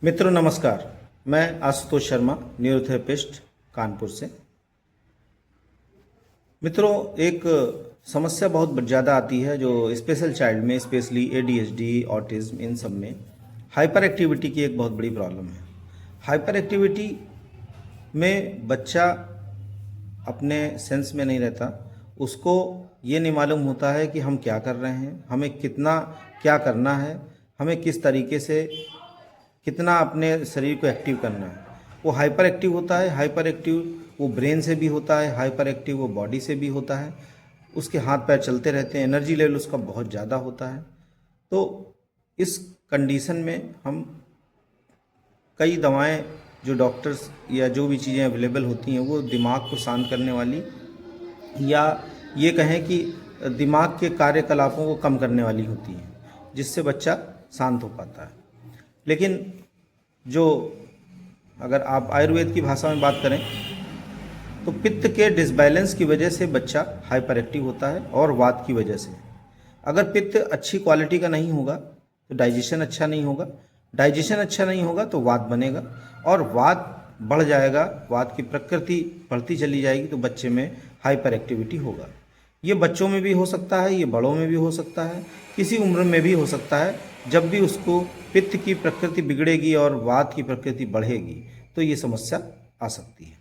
मित्रों नमस्कार। मैं आशुतोष शर्मा, न्यूरोथेरेपिस्ट कानपुर से। मित्रों, एक समस्या बहुत ज़्यादा आती है जो स्पेशल चाइल्ड में, स्पेशली एडीएचडी, ऑटिज्म, इन सब में हाइपर एक्टिविटी की एक बहुत बड़ी प्रॉब्लम है। हाइपर एक्टिविटी में बच्चा अपने सेंस में नहीं रहता, उसको ये नहीं मालूम होता है कि हम क्या कर रहे हैं, हमें कितना क्या करना है, हमें किस तरीके से कितना अपने शरीर को एक्टिव करना है। वो हाइपर एक्टिव होता है। हाइपर एक्टिव वो ब्रेन से भी होता है, हाइपर एक्टिव वो बॉडी से भी होता है। उसके हाथ पैर चलते रहते हैं, एनर्जी लेवल उसका बहुत ज़्यादा होता है। तो इस कंडीशन में हम कई दवाएं, जो डॉक्टर्स या जो भी चीज़ें अवेलेबल होती हैं, वो दिमाग को शांत करने वाली, या ये कहें कि दिमाग के कार्यकलापों को कम करने वाली होती हैं, जिससे बच्चा शांत हो पाता है। लेकिन जो अगर आप आयुर्वेद की भाषा में बात करें तो पित्त के डिसबैलेंस की वजह से बच्चा हाइपर एक्टिव होता है, और वात की वजह से। अगर पित्त अच्छी क्वालिटी का नहीं होगा तो डाइजेशन अच्छा नहीं होगा, डाइजेशन अच्छा नहीं होगा तो वात बनेगा, और वात बढ़ जाएगा, वात की प्रकृति बढ़ती चली जाएगी, तो बच्चे में हाइपर एक्टिविटी होगा। ये बच्चों में भी हो सकता है, ये बड़ों में भी हो सकता है, किसी उम्र में भी हो सकता है। जब भी उसको पित्त की प्रकृति बिगड़ेगी और वात की प्रकृति बढ़ेगी तो ये समस्या आ सकती है।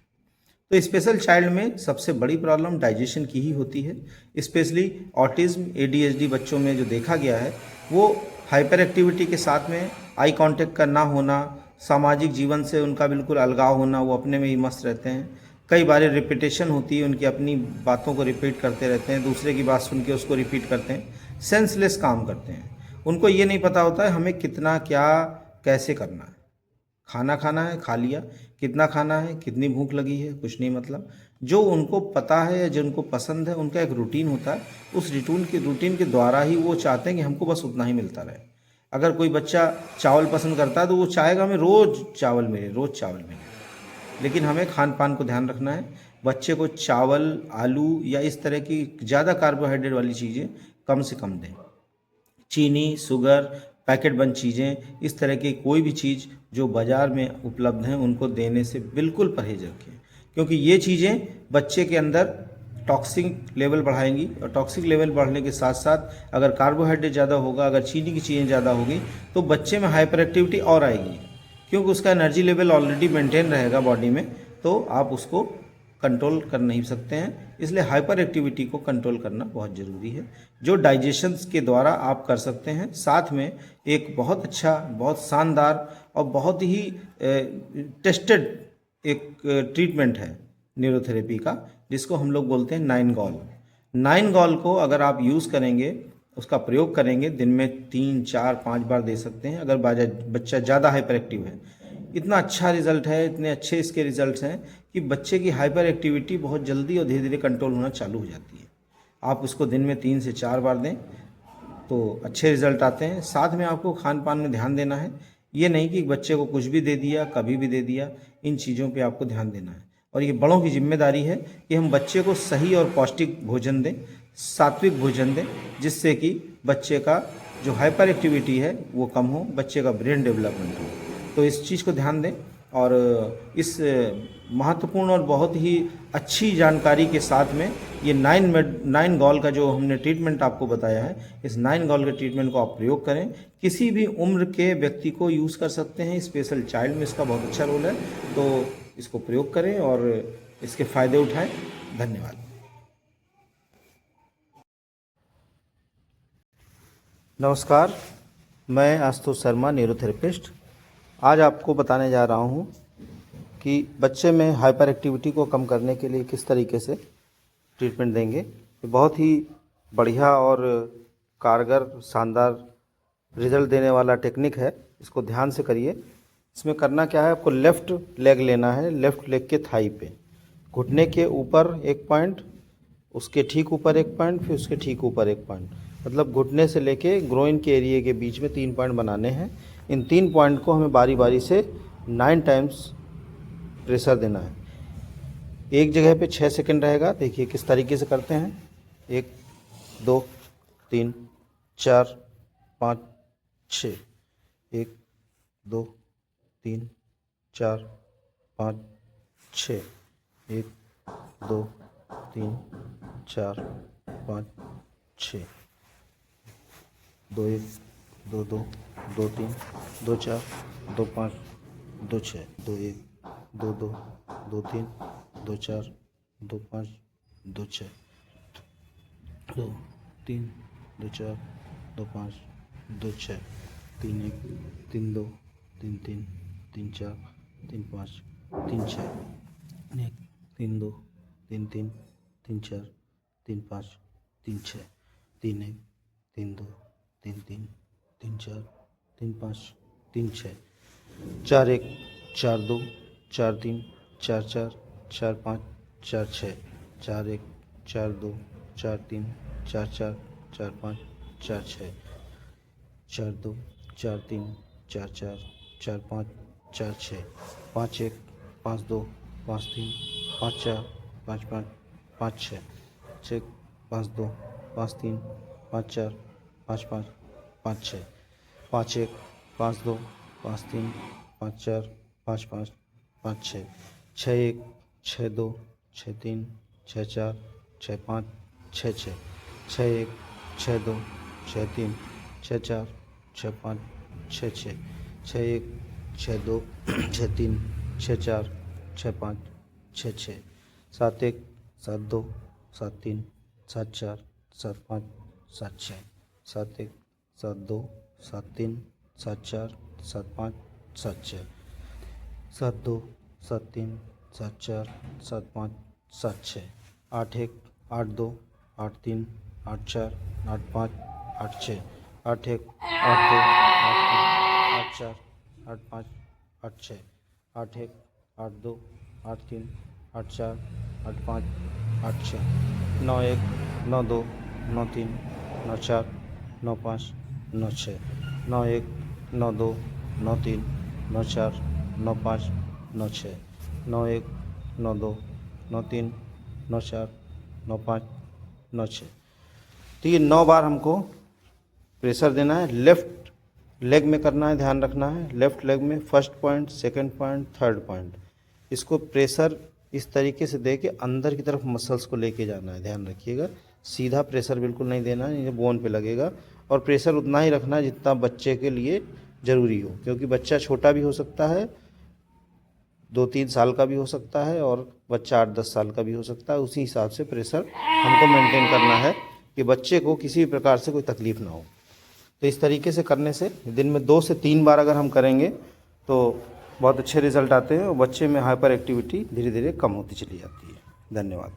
तो स्पेशल चाइल्ड में सबसे बड़ी प्रॉब्लम डाइजेशन की ही होती है। स्पेशली ऑटिज्म, एडीएचडी बच्चों में जो देखा गया है वो हाइपर एक्टिविटी के साथ में आई कांटेक्ट का ना होना, सामाजिक जीवन से उनका बिल्कुल अलगाव होना, वो अपने में ही मस्त रहते हैं। कई बार रिपीटेशन होती है उनकी, अपनी बातों को रिपीट करते रहते हैं, दूसरे की बात सुन के उसको रिपीट करते हैं, सेंसलेस काम करते हैं। उनको ये नहीं पता होता है हमें कितना क्या कैसे करना है। खाना खाना है, खा लिया, कितना खाना है, कितनी भूख लगी है, कुछ नहीं। मतलब जो उनको पता है या जो उनको पसंद है, उनका एक रूटीन होता है। उस रूटीन के द्वारा ही वो चाहते हैं कि हमको बस उतना ही मिलता रहे। अगर कोई बच्चा चावल पसंद करता है तो वो चाहेगा हमें रोज़ चावल मिले, रोज़ चावल मिले। लेकिन हमें खान पान को ध्यान रखना है। बच्चे को चावल, आलू या इस तरह की ज़्यादा कार्बोहाइड्रेट वाली चीज़ें कम से कम दें। चीनी, शुगर, पैकेट बंद चीज़ें, इस तरह की कोई भी चीज़ जो बाज़ार में उपलब्ध हैं उनको देने से बिल्कुल परहेज रखें, क्योंकि ये चीज़ें बच्चे के अंदर टॉक्सिक लेवल बढ़ाएंगी, और टॉक्सिक लेवल बढ़ने के साथ साथ अगर कार्बोहाइड्रेट ज़्यादा होगा, अगर चीनी की चीज़ें ज़्यादा होगी तो बच्चे में हाइपर एक्टिविटी और आएगी, क्योंकि उसका एनर्जी लेवल ऑलरेडी मेंटेन रहेगा बॉडी में, तो आप उसको कंट्रोल कर नहीं सकते हैं। इसलिए हाइपर एक्टिविटी को कंट्रोल करना बहुत ज़रूरी है, जो डाइजेशन के द्वारा आप कर सकते हैं। साथ में एक बहुत अच्छा, बहुत शानदार और बहुत ही टेस्टेड एक ट्रीटमेंट है न्यूरोथेरेपी का, जिसको हम लोग बोलते हैं 9 गॉल। 9 गॉल को अगर आप यूज़ करेंगे, उसका प्रयोग करेंगे, दिन में 3, 4, 5 बार दे सकते हैं। अगर बच्चा ज़्यादा हाइपर एक्टिव है, इतना अच्छा रिजल्ट है, इतने अच्छे इसके रिजल्ट्स हैं कि बच्चे की हाइपर एक्टिविटी बहुत जल्दी और धीरे धीरे कंट्रोल होना चालू हो जाती है। आप उसको दिन में 3 से 4 बार दें तो अच्छे रिजल्ट आते हैं। साथ में आपको खान पान में ध्यान देना है। ये नहीं कि बच्चे को कुछ भी दे दिया, कभी भी दे दिया, इन चीज़ों पे आपको ध्यान देना है। और ये बड़ों की जिम्मेदारी है कि हम बच्चे को सही और पौष्टिक भोजन दें, सात्विक भोजन दें, जिससे कि बच्चे का जो हाइपर एक्टिविटी है वो कम हो, बच्चे का ब्रेन डेवलपमेंट हो। तो इस चीज़ को ध्यान दें, और इस महत्वपूर्ण और बहुत ही अच्छी जानकारी के साथ में ये 9 गॉल का जो हमने ट्रीटमेंट आपको बताया है, इस 9 गॉल के ट्रीटमेंट को आप प्रयोग करें। किसी भी उम्र के व्यक्ति को यूज़ कर सकते हैं, स्पेशल चाइल्ड में इसका बहुत अच्छा रोल है। तो इसको प्रयोग करें और इसके फ़ायदे उठाएं। धन्यवाद। नमस्कार, मैं आशुतोष शर्मा, न्यूरोथेरेपिस्ट। आज आपको बताने जा रहा हूँ कि बच्चे में हाइपर एक्टिविटी को कम करने के लिए किस तरीके से ट्रीटमेंट देंगे। ये बहुत ही बढ़िया और कारगर, शानदार रिजल्ट देने वाला टेक्निक है। इसको ध्यान से करिए। इसमें करना क्या है, आपको लेफ़्ट लेग लेना है, लेफ़्ट लेग के थाई पे, घुटने के ऊपर एक पॉइंट, उसके ठीक ऊपर एक पॉइंट, फिर उसके ठीक ऊपर एक पॉइंट, मतलब घुटने से लेके ग्रोइन के एरिए के बीच में 3 पॉइंट बनाने हैं। इन 3 पॉइंट को हमें बारी बारी से 9 टाइम्स प्रेशर देना है। एक जगह पे 6 सेकंड रहेगा। देखिए किस तरीके से करते हैं। 1, 2, 3, 4, 5, 6। 1, 2, 3 4 5 6 1 2 3 4 5 6 2 1 2 2 2 3 2 4 2 5 2 6 2 1 2 2 2 3 2 4 2 5 2 6 2 3 2 4 2 5 2 6 3 1 3 2 3 3 3 4 3 5 3 6 1 3 2 3 3 3 4 3 5 3 6 3 1 3 2 3 3 3 4 3 5 3 6 4 1 4 2 4 3 4 4 4 5 4 6 4 1 4 2 4 3 4 4 4 5 4 6 4 2 4 3 4 4 4 5 4 6 5 1 5 2 5 3 5 4 5 5 5 6 6 5 2 5 3 5 4 5 5 5 6 5 1 5 2 5 3 5 4 5 5 5 6 6 1 6 2 6 3 6 4 6 5 6 6 6 1 6 2 6 3 6 4 6 5 6 6 6 1 6 2 6 3 6 4 6 5 6 6 7 1 7 2 7 3 7 4 7 5 7 6 7 1 7 2 7 3 7 4 7 5 7 6 7 2 7 3 7 4 7 5 7 6 8 1 8 2 8 3 8 4 8 5 8 6 8 1 8 2 8 3 8 4 8 5 8 6 8 1 8 2 8 3 8 4 8 5 8 6 9 1 9 2 9 3 9 4 9 5 9 6 9 1 9 2 9 3 9 4 9 5 9 6 9 1 9 2 9 3 9 4 9 5 9 6। तो ये 9 बार हमको प्रेशर देना है। लेफ्ट लेग में करना है, ध्यान रखना है। लेफ्ट लेग में first point, second point, third point, इसको प्रेशर इस तरीके से दे के अंदर की तरफ मसल्स को लेके जाना है। ध्यान रखिएगा, सीधा प्रेशर बिल्कुल नहीं देना है, ये बोन पे लगेगा। और प्रेशर उतना ही रखना है जितना बच्चे के लिए ज़रूरी हो, क्योंकि बच्चा छोटा भी हो सकता है, 2-3 साल का भी हो सकता है, और बच्चा 8-10 साल का भी हो सकता है। उसी हिसाब से प्रेशर हमको मेंटेन करना है कि बच्चे को किसी भी प्रकार से कोई तकलीफ़ ना हो। तो इस तरीके से करने से दिन में 2 से 3 बार अगर हम करेंगे तो बहुत अच्छे रिज़ल्ट आते हैं और बच्चे में हाइपर एक्टिविटी धीरे धीरे कम होती चली जाती है। धन्यवाद।